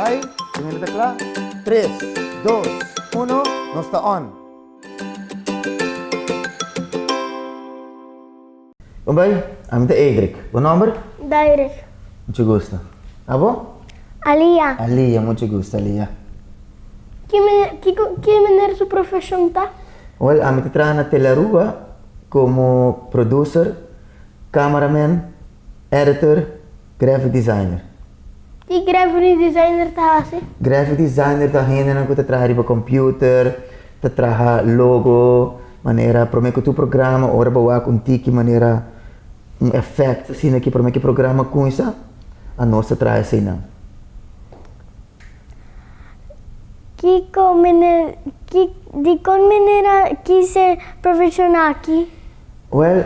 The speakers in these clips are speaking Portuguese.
Vai, tingin na takla. 3, 2, 1, no está on. Kumbay, amita Edric. Bom nome? Direct. Muito gosto. Abo? Alia. Alia, muito gosto, Alia. Que maneira sua profissão tá? Well, amita trabalha na Telarua como producer, cameraman, editor, graphic designer. Que graphic designer tá assim? Graphic designer tá rende na que trabalha para computer, tá trabalha logo, maneira para mim que tu programa, ora bawa com tiki maneira effect assim aqui para mim que programa com isso, a nossa traz assim não. De qual maneira que se profissional aqui? Well,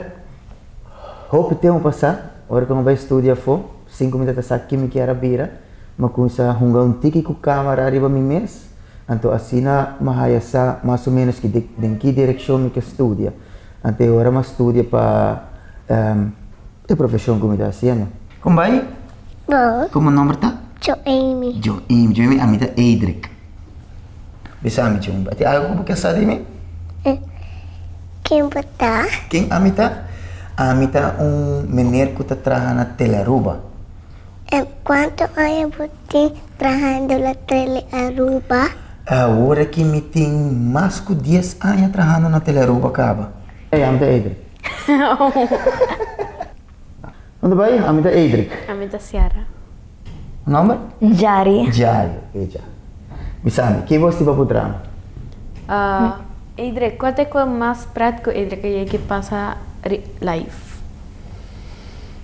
hope tempo passar, ora como vai estudar for, 5 minutos sa química era bira, mas com essa hunga tiki com câmera arriba mim mês, então assim na mahaya sa mais ou menos que de que direção que estudia, então agora mas estudia para a profissão como está sendo. Como vai? Bom. Como o nome tá? Jo Amy. Jo Amy, a mim tá Edric. Bisa ami jom. Berarti aku bukan sahaja ni. Quem botar? Quem amita? Amita menino que trabalha na Telearuba. Quanto anos você trabalhando na Telearuba? Agora que me tem mais que 10 anos trabalhando na Telearuba acaba. Ei, amita Edric. Onde vai? Amita Edric. Amita Ciara. O nome? Jari. Jari. Bisa, que você vai para Edric, qual é o mais prático, Edric, que passa live?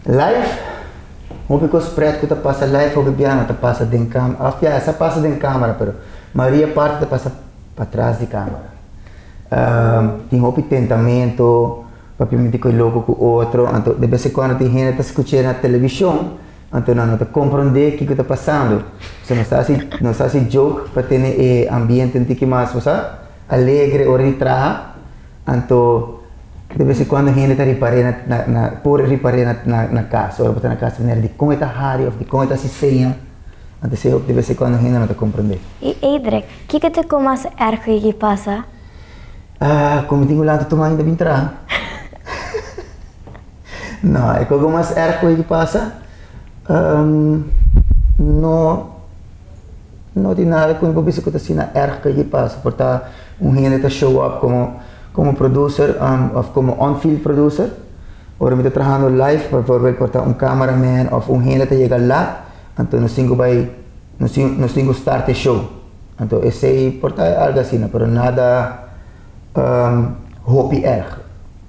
Live? Hope que os práticos tá passa live, hope piano tá passa dentro câmera. Afia, essa passa dentro câmera, pero maioria parte tá passa para trás de câmera. Tem hope tentamento, para permitir que o logo com o outro, então de vez em quando tem gente tá escutando na televisão, então não tá compreender o que está passando. Se não está assim joke para ter ambiente um pouco mais, você alegre ou retrair, então de vez em quando a gente está reparando na casa, ou na casa de como está Harry, ou de como está Cicinha, então de vez em quando a gente não está compreender. E Edric, o que é o mais ergo que passa? Como tenho lá tomar ainda bem entrar. Não, é o mais ergo que passa. Não tem nada com o que assim na erga que passa, porque gente está show up como producer, ou como on-field producer, ou me está trabalhando live, por exemplo, porque cameraman ou gente está chegando lá, então nós temos start the show, então esse é algo assim, mas nada hobby erg.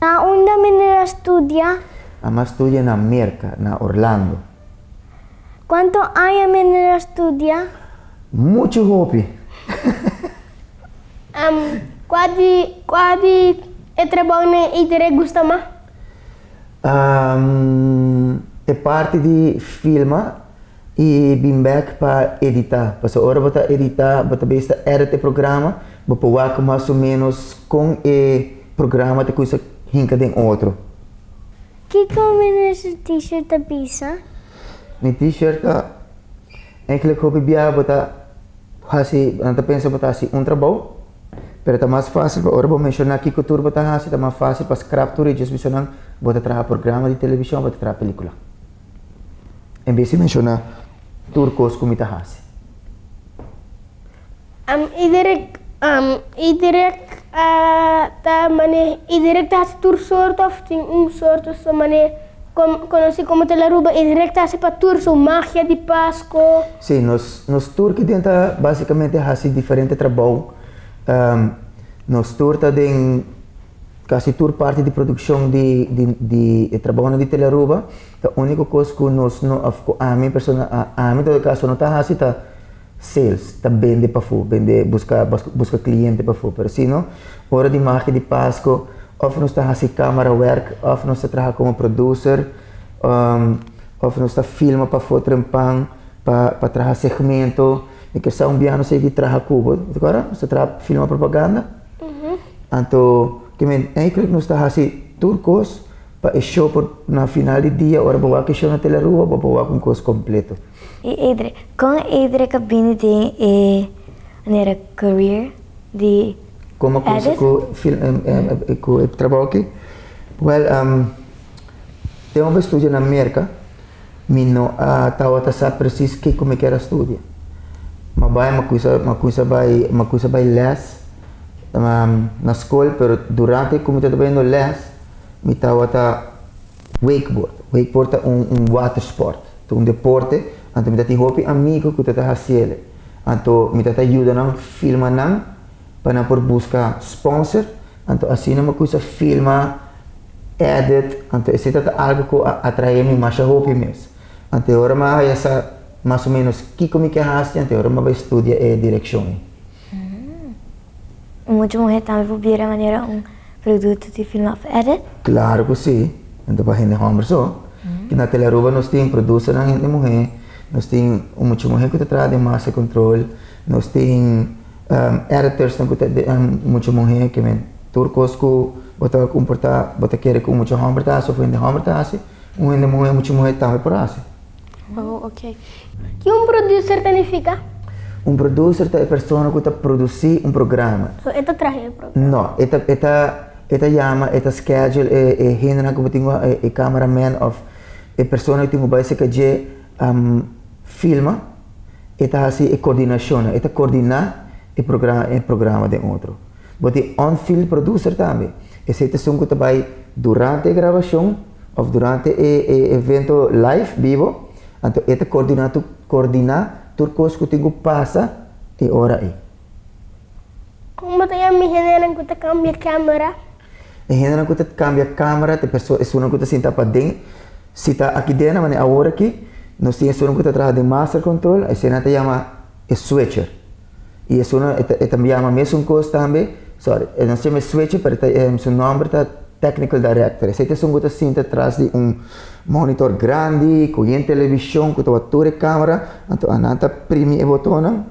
Onde menina estudia? A estudia na América, na Orlando. Quanto anos menina estudia? Muito hobby. Qual é trabalho que você gosta mais? É parte de filma e vim back para editar. Porque agora você editar, você basta editar o programa, você pode mais ou menos com o programa de coisa hinca de outro. Que combinação t-shirt da pizza? Minha t-shirt eigenlijk hobby biar bota hasi anta pensa bota hasi trabalho, pero tá mais fácil para ora vou mencionar aqui que tudo bota hasi tá mais fácil para scrap tudo just mencionar bota trabalhar programa de televisão bota trabalhar película. Em vez de mencionar turcos como tá hasi. Iedereen tá tour soort of ting soort so mane conheci como Telearuba e directa se para tour so magia de Páscoa. Sim, nos tour que tenta basicamente hasi diferente trabalho. Nos tour tá den quase tour parte de produção de trabalho de Telearuba. A única coisa que nós não a minha persona a mim todo caso não tá hasi tá sales, tá vende para fora, busca cliente para fora. Pero se não, hora de magia de Páscoa, ou nós está assim camera work, ou nós está trabalhando como producer, ou nós está filma para fora trampang, para trabalhar segmento, e que são bianos aí que trabalha cubo, agora nós trabalha filma propaganda. Então, que men, é que nós está assim turcos, para show na final do dia, ora bawa que show na telerua, bawa com coisa completo. E Edre, como Edre cabine tem a career de Como coisa que eu trabalho aqui? Well, tem um estúdio na América, mas não sabe preciso que como é que era estúdio. Mas vai uma coisa vai les na escola, mas durante como eu também no les, me estava wakeboard. Wakeboard é water sport, um deporte, então me tem hobby amigo que eu estava fazendo. Então me ajuda a filmar para por buscar sponsor, então assim uma coisa filma, edit, então isso é algo que atrai me mais hobby mesmo. Então agora mais essa mais ou menos que como que haste, então agora vai estudar direção. Muito bom também vou ver a maneira produto de filmar edit. Claro que sim, então para gente homem só. Que na teleruba nós temos produção na gente mulher, nós temos muita mulher que traz de massa controle, nós temos editors que muita mulher que men turcos que bota comportar, bota querer com muita homem tá, só foi de homem tá assim, gente mulher muita mulher também por assim. Oh, ok. Que producer significa? Producer é a pessoa que produz programa. So, ito traje o programa. Não, esta chama, esta schedule é gente que tem cameraman of a pessoa que tem basicamente filma, esta assim é coordenação, esta coordenar o programa de outro. Bote on-field producer também. Essa é a que vai durante a gravação ou durante o evento live vivo, então esta coordenar turcos que tenho passa e hora aí. Como tayo mi generan ko ta cambia camera? E gente que cambia a câmera, a pessoa é uma que senta para dentro, se está aqui dentro, mas agora aqui, nós temos uma que trabalha de master control, a cena chama switcher. E isso também chama a mesma coisa também, sorry, nós chamamos switcher, mas seu nome é technical director. Esse é um que senta atrás de monitor grande, com televisão, com toda a câmera, então a nanta prime o botão,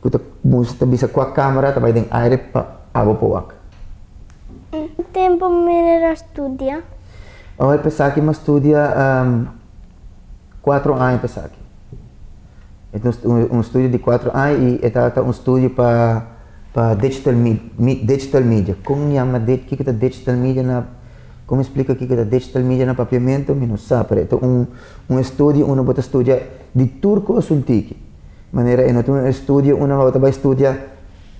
que você bisa com a câmera, vai dar aire para água para o Tempo menera studia. Eu pensava que eu estudia 4 anos pensava aqui. Então estúdio de 4 anos e é estúdio para digital media. Como chama que é digital media na como explica que é digital media na papiamento, eu não sabe. Então estúdio uno pode estudar de turco ou sultiki. Maneira é estúdio uno vai estudar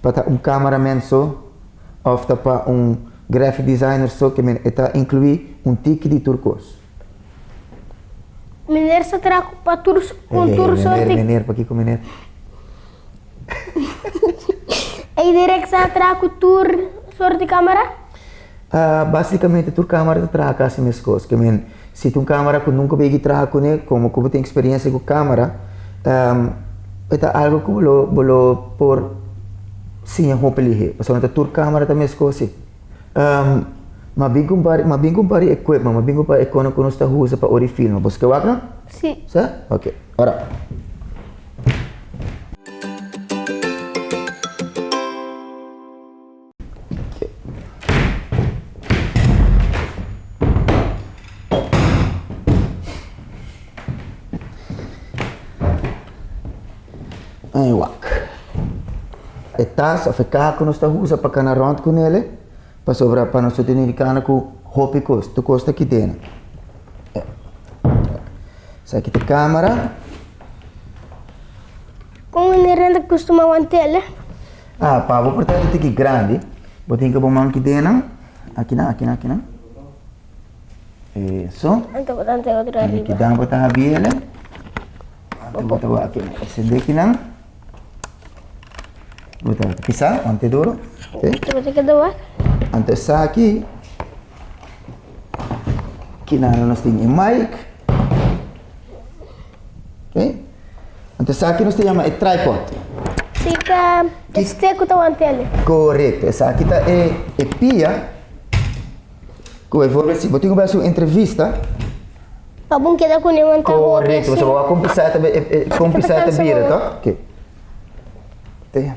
para cameraman só ou para graphic designer só que está incluir tiki de turcos. Miner sa traco pa tour sorte. Miner, para aqui com miner. E direct sa traco tour sorte câmera? Basicamente, tour câmera traca assim mesmas coisas. Que se tu câmera que nunca veio traco né, como tem experiência com câmera, é algo que bolo por sim a roupa ali. Porque tour câmera também é coisa. Mas bem compare equipment, mas bem compare econo que nós está usa para ori filme. Você quer ver? Sim. Sim? Ok. Ora. Aí, wak. Etas, a ficar que nós está usa para canar rond com ele. Para nós ter indicado que o roupa custa aqui dentro. Essa aqui tem câmera. Como inerente costuma manter? Para vou portar aqui grande. Vou ter que bombar aqui dentro. Aqui não. Isso. Então vou tentar outro Aqui arriba. dá botar a biela. Vou botar aqui. Esse daqui não. Vou botar aqui pisar, ante duro. Vou ter que doar. Ante essa aqui. Aqui nós temos mic. Ok? Ante essa aqui nós temos tripod. Fica este que tá manter. Correto. Essa aqui é pia. Que eu vou ver se vou ter uma entrevista. Tá bom que dá com nenhum tá Correto. Você vai compensar também, compensar a bira, tá? Ok. Tem.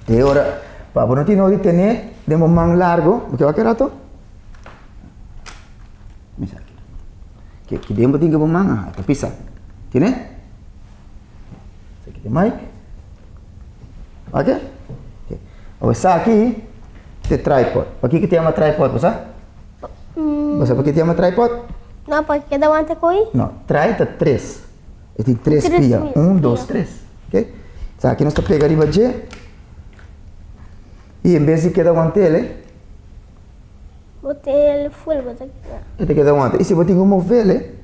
E ora, para não ter de ter de man largo, o que vai querer to? Misa aqui. Que demo tinha que man, tá pisa. Tiene? Aqui tem mic. Ok? Essa aqui tem tripod. Aqui que tem uma tripod, você? Você porque tem uma tripod? Não, porque cada um tem coi? Não, trai tá 3. E tem 3 pia. 1, 2, 3. Ok? Então aqui nós pegamos riba G. E em vez de cada um tele, Botei ele full, botei aqui. e tem cada um. E se você mover ele,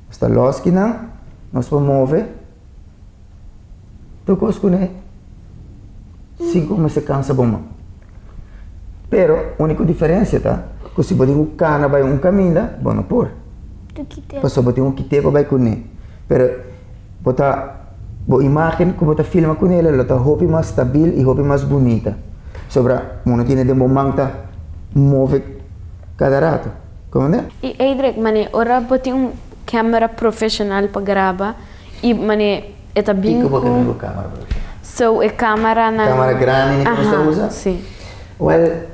está los que não, nós vamos mover. Tu cosco né? 5 mas se cansa bom. Pero, a única diferença tá? Que se você cana vai caminho, bom não por. Tu quitei. Passou botar quite vai com ele. Pero, botar a imagem que você filma com ele, ela está roupa mais stabil e roupa mais bonita. Sobre, não tem de momento move cada rato. Como é? E Eidrek, mane, ora boti câmera profissional para gravar e mane, eta bem Tipo porque não câmera. So, e câmera na... Câmera grande que você usa? Sim. Well,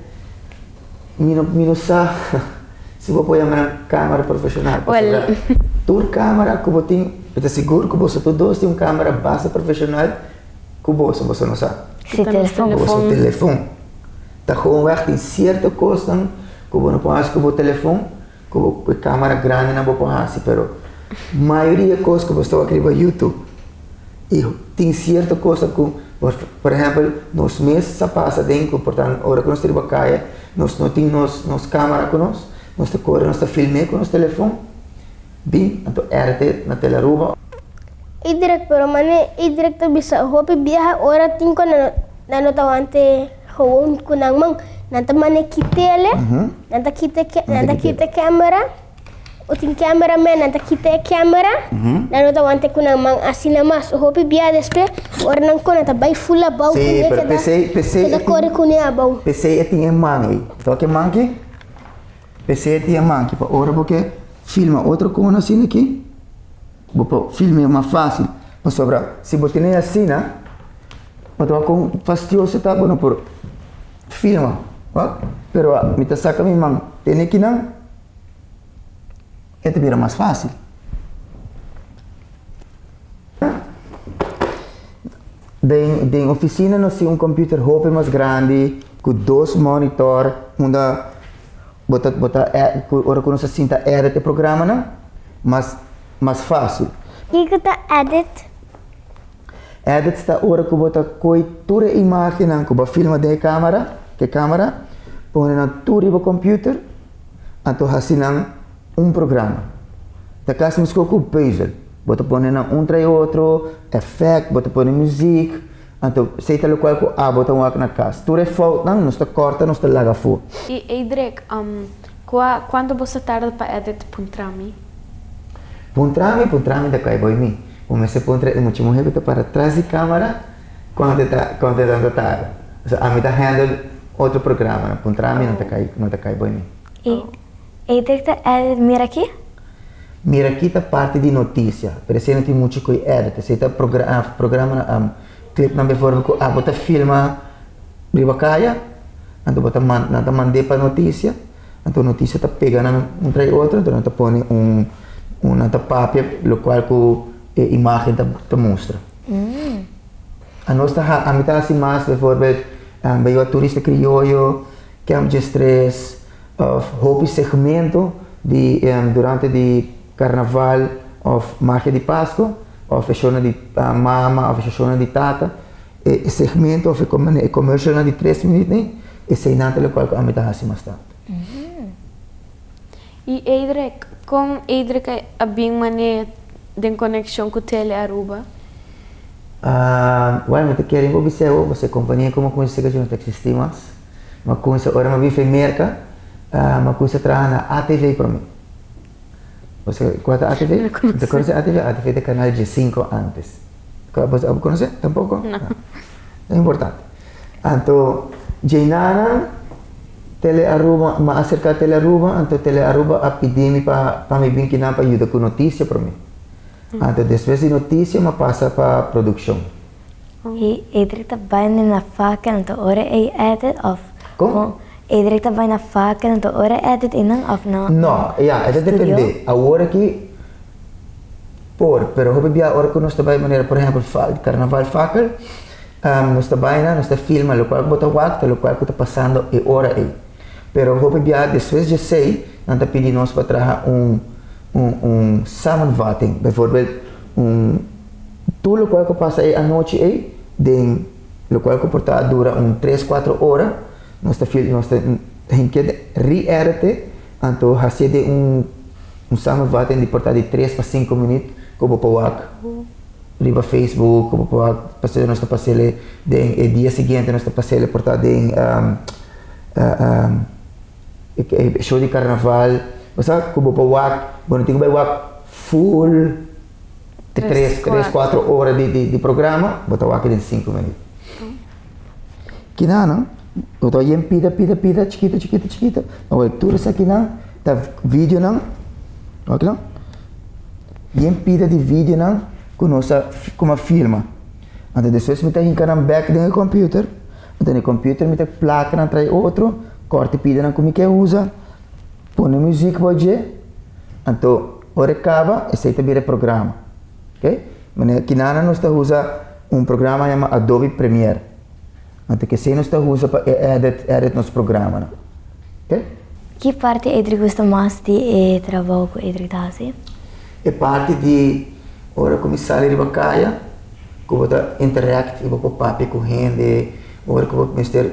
não sabe se você põe uma câmera profissional. Well, tua câmera que você tem, eu seguro que você todos tem uma câmera base profissional que você não sabe. Se telefone. Você telefone. Tá com tem certa coisa que você não pode com o telefone, com a câmera grande não pode fazer, pero maioria das coisas que você vai criar no YouTube e tem certa coisa que, por exemplo, nos meses se passa dentro, portanto, a hora que nós temos a caia, nós não temos nos câmera com nós filmamos com nosso telefone, bem, então RT na tela Idirect, pero mane, idirect to bisa hopi biya ora ting ko na notawante hawon ko nang mang nanta mane kitele, nanta kite camera, o ting cameraman nanta kite camera, na notawante ko nang mang asina mas hopi biya despe ora nang ko nanta bay fulla baw ko Sim, pero PC kada kore ko niya baw. PC tinha mangue. Então que mangue? PC tinha mangue. Para ora porque filma outra coisa assim aqui. Vou filme é mais fácil. Mas sobra, se você nem assim, né? Mas com fastioso tá bom por filma, ó. Pero me tá saca minha mão. Tem aqui não? É te vira mais fácil. Da oficina nós temos computer roupa mais grande, com 2 monitor, onde bota ora que nós sinta edit o programa, não? Mas mais fácil. Que kita edit? Edit está ora que bota coi toda a imagem que ba filma de câmera, põe na toda o computer, então assinam programa. Da casa nos com puzzle, bota põe na trai outro, effect, bota põe music, então sei tal qual que bota na casa. Toda foto não está corta, não está larga fora. E Eidrek, quando você tarda para edit puntrami? Puntrami da kai boy mi. Comecei a puntrami muito morrer para trás de câmera quando está tarde. A mim tá handle outro programa, puntrami não tá kai boy mi. E Eidrek é mira aqui? Mira aqui tá parte de notícia. Presente tem muito coi edit. Você tá programa clip na forma que bota filma riba caia, então bota mandei para notícia. Então notícia tá pegando trai outro, então tá põe uma papel, no qual a imagem te mostra. A nossa a mitad assim mais, por exemplo, veio a turista crioulo, camp de stress, hobby segmento de durante de carnaval, of magia de Páscoa, of fechona de mama, of fechona de tata, e segmento of commercial de 3 minutos, e sei nada no qual a mitad assim mais tanto. E Eidrek, com Eidrek a bem mané de conexão com o Tele Aruba? Well, me querem observar, você companhia como conhece que não existe mais, mas conhece agora me vive merca, mas conhece trabalha na ATV para mim. Você conhece a ATV? Você conhece a ATV? A ATV é do canal G5 antes. Você conhece? Tampouco? Não. É importante. Então, Jainana, Tele Aruba, me acerca a Tele Aruba, então Tele Aruba a pedir-me para me vir aqui para ajudar com notícia para mim. Então, depois de notícia, me passa para produção. E Eidrek tá bem na faca, então ora é edit of Como? Iedereen vai na faca, então ora edit inang of na. No, yeah, это depende. A hora que pero hobby a hora que nós trabalhamos maneira, por exemplo, carnaval fakel, nós trabalhamos, nós filma, lo qual bota wakta, lo qual está passando e hora aí. Pero hobby a depois de sei, nós tá pedindo nós para trazer samenvatting, bijvoorbeeld tudo lo qual que passa aí a noite aí, lo qual que porta dura 3-4 horas. Nós tem que re-edit, então fazer samenvatting de portar de 3 para 5 minutos, como para o riba Facebook, como para passar nós passar de dia seguinte nós passar portar de show de carnaval, basta como para o bom tem que full 3-4 horas de programa, botar o de 5 minutos. Que não? Eu estou aí pida, chiquita. Agora, tudo isso aqui não, tá vídeo não, ok não? E pida de vídeo não, com nossa, como filma. Então, depois me tem que encarar back no computer, então no computer me tem que placa não trai outro, corte pida não como que usa, põe música pode, então, hora acaba, esse aí também é programa, ok? Mas aqui não nós usa programa chamado Adobe Premiere. Então, que se nós usa para edit nosso programa, ok? Que parte Iedereen gosta mais de trabalho com Iedereen Tasi? É parte de hora começar a ir para caia, que vou interact com o papi com gente, hora que vou mostrar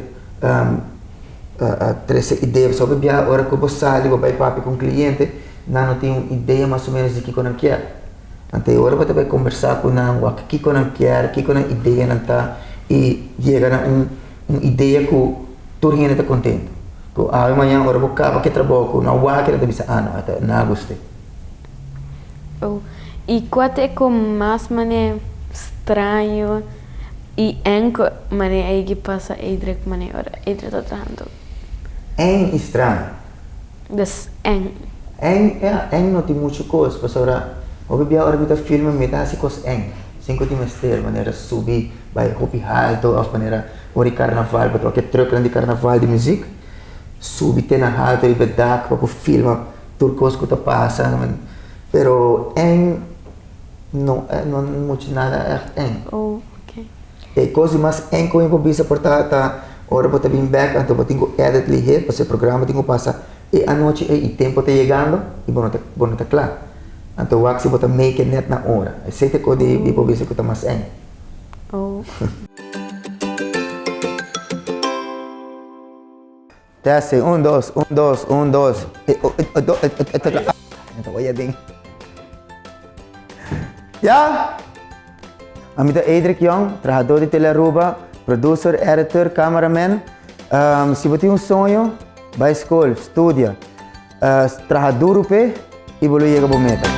três ideias sobre a hora que vou sair, vou para papi com o cliente, não tenho ideia mais ou menos de que eu quer. Então, hora vou também conversar com o que eu quer, que eu ideia não está e chega a uma ideia que todo mundo está contente. Que amanhã hora vou acabar que trabalho com não vai que não gostei. E qual é o mais estranho e enco mané que passa Iedereen mané ora Iedereen está trabalhando? É estranho. Não tem muita coisa, mas agora hora me filma me dá assim coisa cinco de maneira subir, vai hopi alto, of maneira ori carnaval, betul que truck de carnaval de música, subir tem na alto e bedak para filma turcos que tá passando, pero não muito nada Oh, ok. E coisa mais com eu bisa portar ora bota bem back, então eu tenho edit lihe, para o programa tenho passa e a noite e tempo tá chegando e bom tá claro. Então, o você pode make net na hora. Esse é o de pobisa que está mais em. Oh. Teste, 1, 2. Então, olha bem. Já? A minha Iedereen Young, trabalhador de Teleruba, producer, editor, cameraman. Se você tem sonho, vai à escola, estuda, trabalha duro e vou chegar a meta.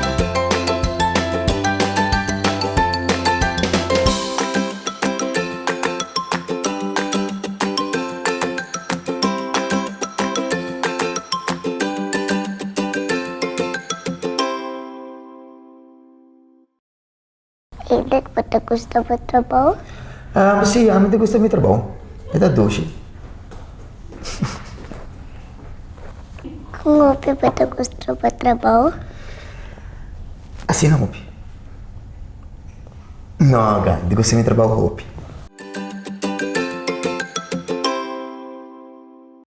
Iedereen pada gusta trabalho? Sim, a mim gosta do meu trabalho. É da doce. Como pada gusta trabalho? Assim não, Hopi. Não, cara, eu gosto do meu trabalho, Hopi.